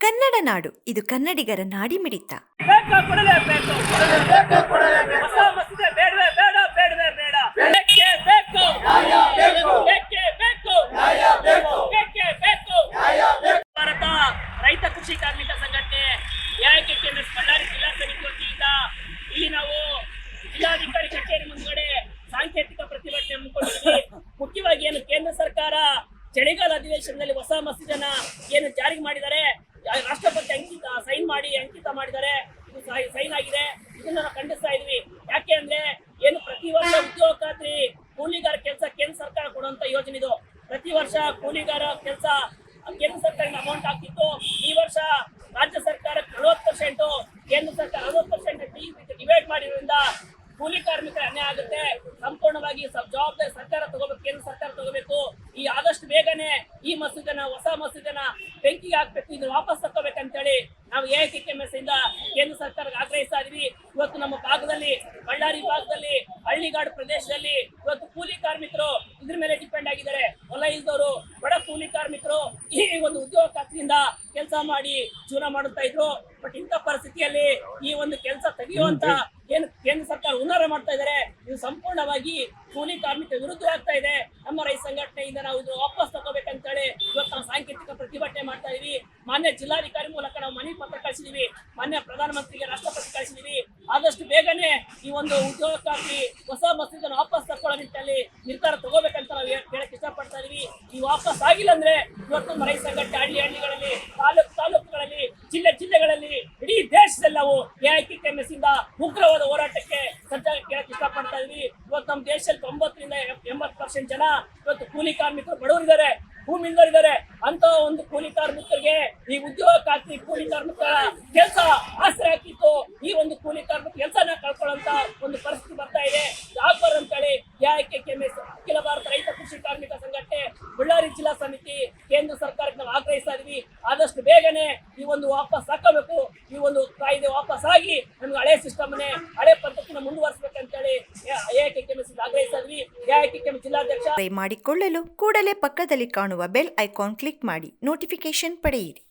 ಕನ್ನಡ ನಾಡು, ಇದು ಕನ್ನಡಿಗರ ನಾಡಿಮಿಡಿತ. ಭಾರತ ರೈತ ಕೃಷಿ ಕಾರ್ಮಿಕ ಸಂಘಟನೆ ಎಐಕೆಕೆಎಂಎಸ್ ಬಳ್ಳಾರಿ ಜಿಲ್ಲಾ ಸಮಿತಿ ವತಿಯಿಂದ ಇಲ್ಲಿ ನಾವು ಜಿಲ್ಲಾಧಿಕಾರಿ ಕಚೇರಿ ಮುಂದ್ಗಡೆ ಸಾಂಕೇತಿಕ ಪ್ರತಿಭಟನೆ ಹಮ್ಮಿಕೊಂಡಿದ್ವಿ. ಮುಖ್ಯವಾಗಿ ಏನು ಕೇಂದ್ರ ಸರ್ಕಾರ ಚಳಿಗಾಲ ಅಧಿವೇಶನದಲ್ಲಿ ಹೊಸ ಮಸೂದೆನ ಏನು ಜಾರಿಗೆ ಮಾಡಿದ್ದಾರೆ, ರಾಷ್ಟ್ರಪತಿ ಸೈನ್ ಮಾಡಿ ಅಂಕಿತ ಮಾಡಿದ್ದಾರೆ, ಇದು ಸೈನ್ ಆಗಿದೆ. ಇದನ್ನ ನಾವು ಖಂಡಿಸ್ತಾ ಇದ್ವಿ. ಯಾಕೆ ಅಂದ್ರೆ ಏನು ಪ್ರತಿ ವರ್ಷ ಉದ್ಯೋಗ ಖಾತ್ರಿ ಕೂಲಿಗಾರ ಕೆಲಸ ಕೇಂದ್ರ ಸರ್ಕಾರ ಕೊಡುವಂತ ಯೋಜನೆ ಇದು. ಪ್ರತಿ ವರ್ಷ ಕೂಲಿಗಾರ ಕೆಲಸ ಕೇಂದ್ರ ಸರ್ಕಾರದಿಂದ ಅಮೌಂಟ್ ಆಗ್ತಿತ್ತು. ಈ ವರ್ಷ ರಾಜ್ಯ ಸರ್ಕಾರ 40%, ಕೇಂದ್ರ ಸರ್ಕಾರ 60% ಡಿವೈಡ್ ಮಾಡಿರೋದ್ರಿಂದ ಕೂಲಿ ಕಾರ್ಮಿಕರ ಅನ್ಯಾಯ ಆಗುತ್ತೆ. ಸಂಪೂರ್ಣವಾಗಿ ಜವಾಬ್ದಾರಿ ಸರ್ಕಾರ ತಗೋಬೇಕು, ಕೇಂದ್ರ ಸರ್ಕಾರ ತಗೋಬೇಕು. ಈ ಆದಷ್ಟು ಬೇಗನೆ ಈ ಮಸೂದೆನ, ಹೊಸ ಮಸೂದೆನ ಬೆಂಕಿಗೆ ಹಾಕ್ಬೇಕು, ಇದನ್ನ ವಾಪಸ್ ತಗೋಬೇಕಂತೇಳಿ ನಾವು ಎಐಕೆಕೆಎಂಎಸ್ ಇಂದ ಕೇಂದ್ರ ಸರ್ಕಾರಕ್ಕೆ ಆಗ್ರಹಿಸ್ತಾ ಇದೀವಿ. ಇವತ್ತು ನಮ್ಮ ಭಾಗದಲ್ಲಿ, ಬಳ್ಳಾರಿ ಭಾಗದಲ್ಲಿ, ಹಳ್ಳಿಗಾಡು ಪ್ರದೇಶದಲ್ಲಿ ಇವತ್ತು ಕೂಲಿ ಕಾರ್ಮಿಕರು ಇದ್ರ ಮೇಲೆ ಡಿಪೆಂಡ್ ಆಗಿದ್ದಾರೆ. ಹೊಲ ಇಲ್ದವರು, ಬಡ ಕೂಲಿ ಕಾರ್ಮಿಕರು ಈ ಒಂದು ಉದ್ಯೋಗ ಖಾತ್ರಿಯಿಂದ ಕೆಲಸ ಮಾಡಿ ಜೀವನ ಮಾಡುತ್ತಾ ಇದ್ರು. ಬಟ್ ಇಂಥ ಪರಿಸ್ಥಿತಿಯಲ್ಲಿ ಈ ಒಂದು ಕೆಲಸ ತೆಗೆಯುವಂತ ಏನು ಕೇಂದ್ರ ಸರ್ಕಾರ ಹುನ್ನಾರ ಮಾಡ್ತಾ ಇದ್ದಾರೆ, ಇದು ಸಂಪೂರ್ಣವಾಗಿ ಕೂಲಿ ಕಾರ್ಮಿಕ ವಿರುದ್ಧ ಆಗ್ತಾ ಇದೆ. ನಮ್ಮ ರೈತ ಸಂಘಟನೆಯಿಂದ ನಾವು ಇದು ವಾಪಸ್ ತಗೋಬೇಕಂತೇಳಿ ಇವತ್ತು ನಾವು ಸಾಂಕೇತಿಕ ಪ್ರತಿಭಟನೆ ಮಾಡ್ತಾ ಇದೀವಿ. ಮಾನ್ಯ ಜಿಲ್ಲಾಧಿಕಾರಿ ಮೂಲಕ ನಾವು ಮನವಿ ಪತ್ರ ಕಳಿಸಿದೀವಿ, ಮಾನ್ಯ ಪ್ರಧಾನಮಂತ್ರಿಗೆ, ರಾಷ್ಟ್ರಪತಿ ಕಳಿಸಿದೀವಿ. ಆದಷ್ಟು ಬೇಗನೆ ಈ ಒಂದು ಉದ್ಯೋಗ ಖಾತ್ರಿ ಹೊಸ ಮಸೂದೆಯನ್ನು ವಾಪಸ್ ತಗೊಳ್ಳೋ ನಿಟ್ಟಿನಲ್ಲಿ ನಿರ್ಧಾರ ತಗೋಬೇಕಂತ ನಾವು ಹೇಳಕ್ ಇಷ್ಟಪಡ್ತಾ ಇದೀವಿ. ಈ ವಾಪಸ್ ಆಗಿಲ್ಲ ಅಂದ್ರೆ ಇವತ್ತು ನಮ್ಮ ರೈತ ಸಂಘಟನೆ ಹಳ್ಳಿಗಳಲ್ಲಿ, ತಾಲೂಕುಗಳಲ್ಲಿ, ಜಿಲ್ಲೆಗಳಲ್ಲಿ, ಇಡೀ ದೇಶದಲ್ಲಿ ನಾವು ಎಐಕೆಕೆಎಂಎಸ್ ಇಂದ ಉಗ್ರವಾದ ಹೋರಾಟಕ್ಕೆ ಸಜ್ಜಾಗಿ ಕೇಳಕ್ ಇಷ್ಟಪಡ್ತಾ ಇದೀವಿ. ಇವತ್ತು ನಮ್ಮ ದೇಶದಲ್ಲಿ 90 ರಿಂದ 80% ಜನ ಇವತ್ತು ಕೂಲಿ ಕಾರ್ಮಿಕರು ಬಡವರಿದ್ದಾರೆ, ಭೂಮಿ ಇಲ್ಲದವರಿದ್ದಾರೆ. ಅಂತ ಒಂದು ಕೂಲಿ ಕಾರ್ಮಿಕರಿಗೆ ಈ ಉದ್ಯೋಗ ಖಾತ್ರಿ ಕೂಲಿ ಕಾರ್ಮಿಕರ ಕೆಲಸ ಆಸರೆ ಹಾಕಿತ್ತು. ಈ ಒಂದು ಕೂಲಿ ಕಾರ್ಮಿಕ ಕೆಲಸನ ಕಳ್ಕೊಳ್ಳುವಂತ ಒಂದು ಪರಿಸ್ಥಿತಿ ಬರ್ತಾ ಇದೆ. ಆಗ್ಬಾರ್ದಂತೇಳಿ ಎಐಕೆಕೆಎಂಎಸ್ ಅಖಿಲ ಭಾರತ ರೈತ ಕೃಷಿ ಕಾರ್ಮಿಕ ಸಂಘಟನೆ ಬಳ್ಳಾರಿ ಜಿಲ್ಲಾ ಸಮಿತಿ ಕೇಂದ್ರ ಸರ್ಕಾರಕ್ಕೆ ನಾವು ಆಗ್ರಹಿಸ್ತಾ ಇದೀವಿ. ಆದಷ್ಟು ಬೇಗನೆ ಈ ಒಂದು ವಾಪಸ್ ಹಾಕಬೇಕು. ಈ ಒಂದು ಕಾಯ್ದೆ ವಾಪಸ್ ಆಗಿ ನಮ್ಗೆ ಹಳೆ ಸಿಸ್ಟಮ್ನೇ, ಹಳೆ ಪದ್ಧತಿನ ಮುಂದುವರಿಸಬೇಕಂತೇಳಿ ಎಐಕೆಕೆಎಂಎಸ್ ಆಗ್ರಹಿಸ್ತಾ ಇದೀವಿ. ಎಐಕೆಕೆಎಂಎಸ್ ಜಿಲ್ಲಾಧ್ಯಕ್ಷ ಮಾಡಿಕೊಳ್ಳಲು ಕೂಡಲೇ ಪಕ್ಕದಲ್ಲಿ ಕಾಣುವ ಬೆಲ್ ಐಕಾನ್ ಕ್ಲಿಕ್ ಮಾಡಿ ನೋಟಿಫಿಕೇಶನ್ ಪಡೆಯಿರಿ.